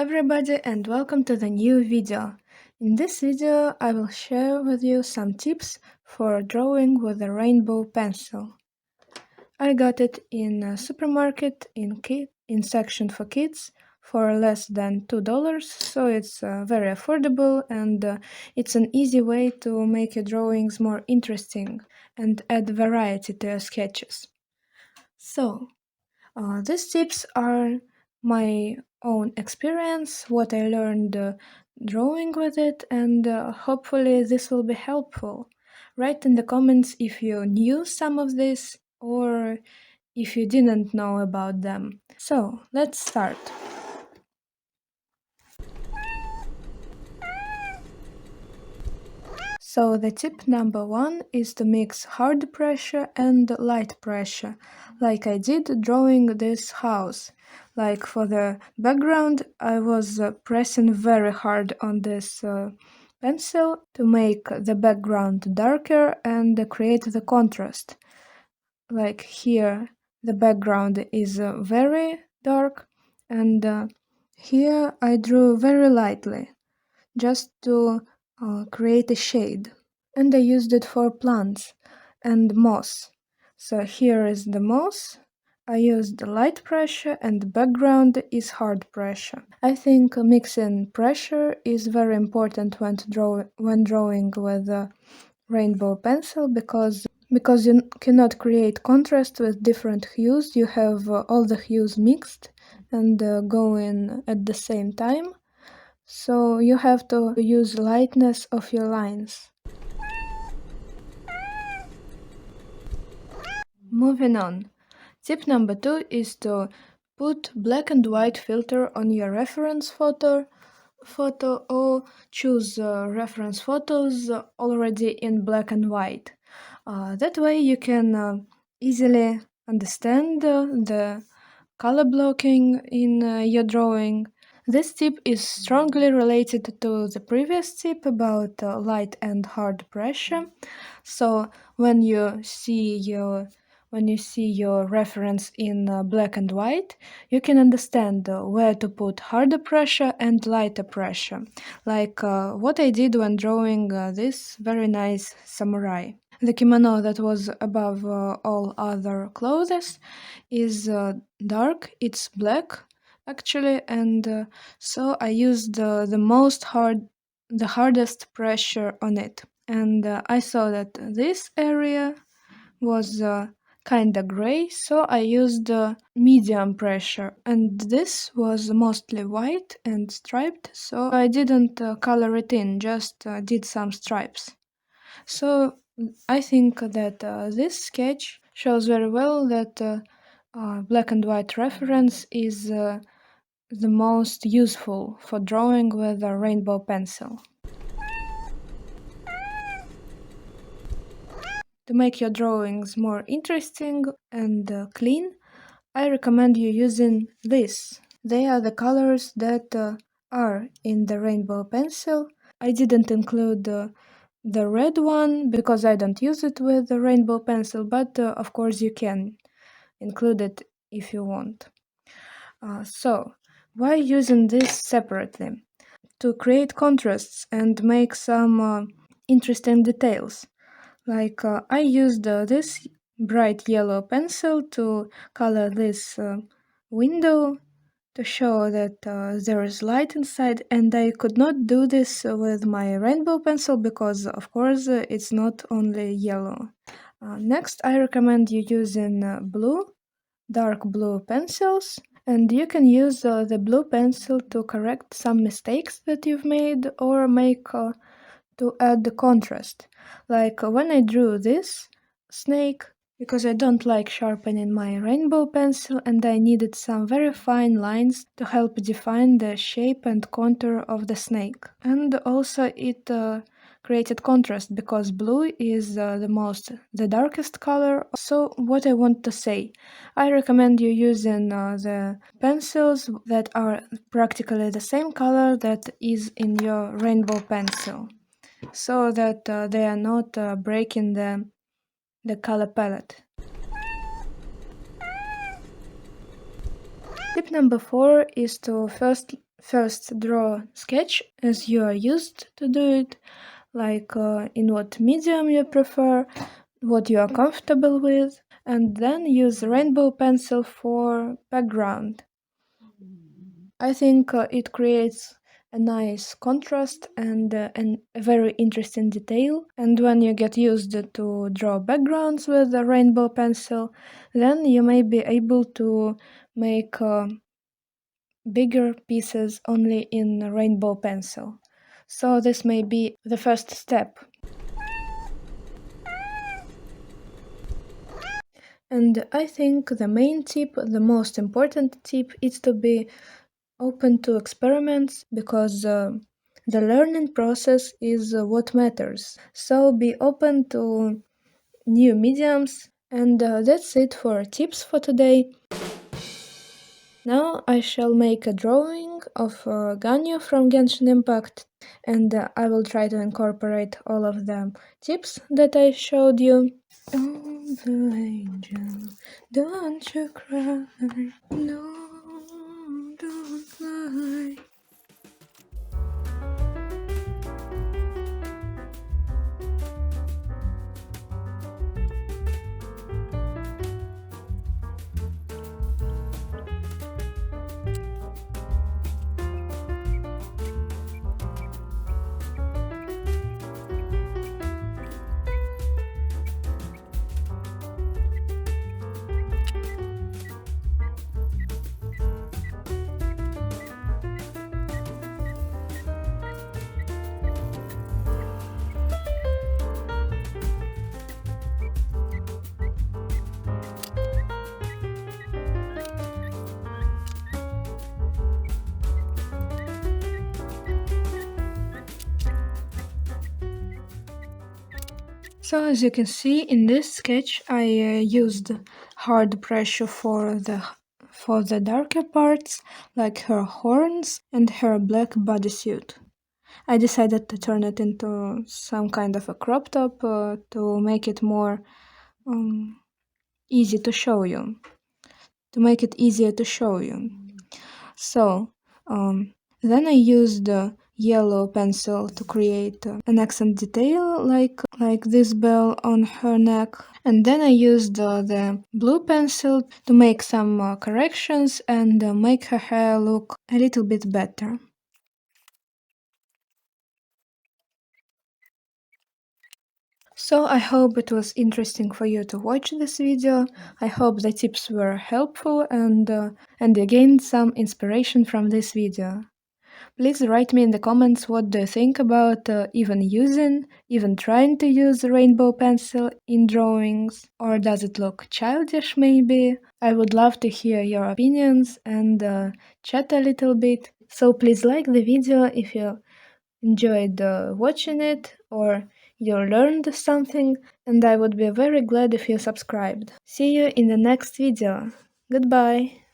everybody and welcome to the new video. In this video I will share with you some tips for drawing with a rainbow pencil. I got it in a supermarket in section for kids for less than $2, so it's very affordable and it's an easy way to make your drawings more interesting and add variety to your sketches. So, these tips are my own experience, what I learned drawing with it, and hopefully this will be helpful. Write in the comments if you knew some of this or if you didn't know about them. So, let's start. So the tip number 1 is to mix hard pressure and light pressure, like I did drawing this house. Like for the background, I was pressing very hard on this pencil to make the background darker and create the contrast. Like here, the background is very dark, and here I drew very lightly, just to create a shade. And I used it for plants and moss. So here is the moss. I used light pressure and the background is hard pressure. I think mixing pressure is very important when drawing with a rainbow pencil because you cannot create contrast with different hues. You have all the hues mixed and going at the same time. So you have to use lightness of your lines. Moving on. Tip number 2 is to put black and white filter on your reference photo or choose reference photos already in black and white. That way you can easily understand the color blocking in your drawing. This tip is strongly related to the previous tip about light and hard pressure. So when you see your reference in black and white, you can understand where to put harder pressure and lighter pressure, like what I did when drawing this very nice samurai. The kimono that was above all other clothes is dark, it's black actually, and so I used the hardest pressure on it, and I saw that this area was kinda gray, so I used medium pressure, and this was mostly white and striped, so I didn't color it in, just did some stripes. So I think that this sketch shows very well that black and white reference is the most useful for drawing with a rainbow pencil. To make your drawings more interesting and clean, I recommend you using this. They are the colors that are in the rainbow pencil. I didn't include the red one because I don't use it with the rainbow pencil, but of course you can include it if you want. So, why using this separately? To create contrasts and make some interesting details. Like I used this bright yellow pencil to color this window to show that there is light inside, and I could not do this with my rainbow pencil because of course it's not only yellow. Next, I recommend you using dark blue pencils, and you can use the blue pencil to correct some mistakes that you've made or make to add the contrast. Like when I drew this snake, because I don't like sharpening my rainbow pencil and I needed some very fine lines to help define the shape and contour of the snake. And also it created contrast because blue is the darkest color. So what I want to say, I recommend you using the pencils that are practically the same color that is in your rainbow pencil, so that they are not breaking the color palette. Tip number 4 is to First, draw sketch as you are used to do it, like in what medium you prefer, what you are comfortable with, and then use rainbow pencil for background. I think it creates a nice contrast and a very interesting detail. And when you get used to draw backgrounds with a rainbow pencil, then you may be able to make bigger pieces only in rainbow pencil. So this may be the first step. And I think the main tip, the most important tip, is to be open to experiments, because the learning process is what matters. So be open to new mediums, and that's it for tips for today. Now I shall make a drawing of Ganyu from Genshin Impact, and I will try to incorporate all of the tips that I showed you. Oh, the angel, don't you cry, no, don't lie. So as you can see in this sketch, I used hard pressure for the darker parts, like her horns and her black bodysuit. I decided to turn it into some kind of a crop top to make it more easy to show you. To make it easier to show you. So then I used yellow pencil to create an accent detail like this bell on her neck, and then I used the blue pencil to make some corrections and make her hair look a little bit better. So I hope it was interesting for you to watch this video. I hope the tips were helpful and you gained some inspiration from this video. Please write me in the comments what do you think about even trying to use rainbow pencil in drawings, or does it look childish maybe? I would love to hear your opinions and chat a little bit. So please like the video if you enjoyed watching it or you learned something, and I would be very glad if you subscribed. See you in the next video. Goodbye!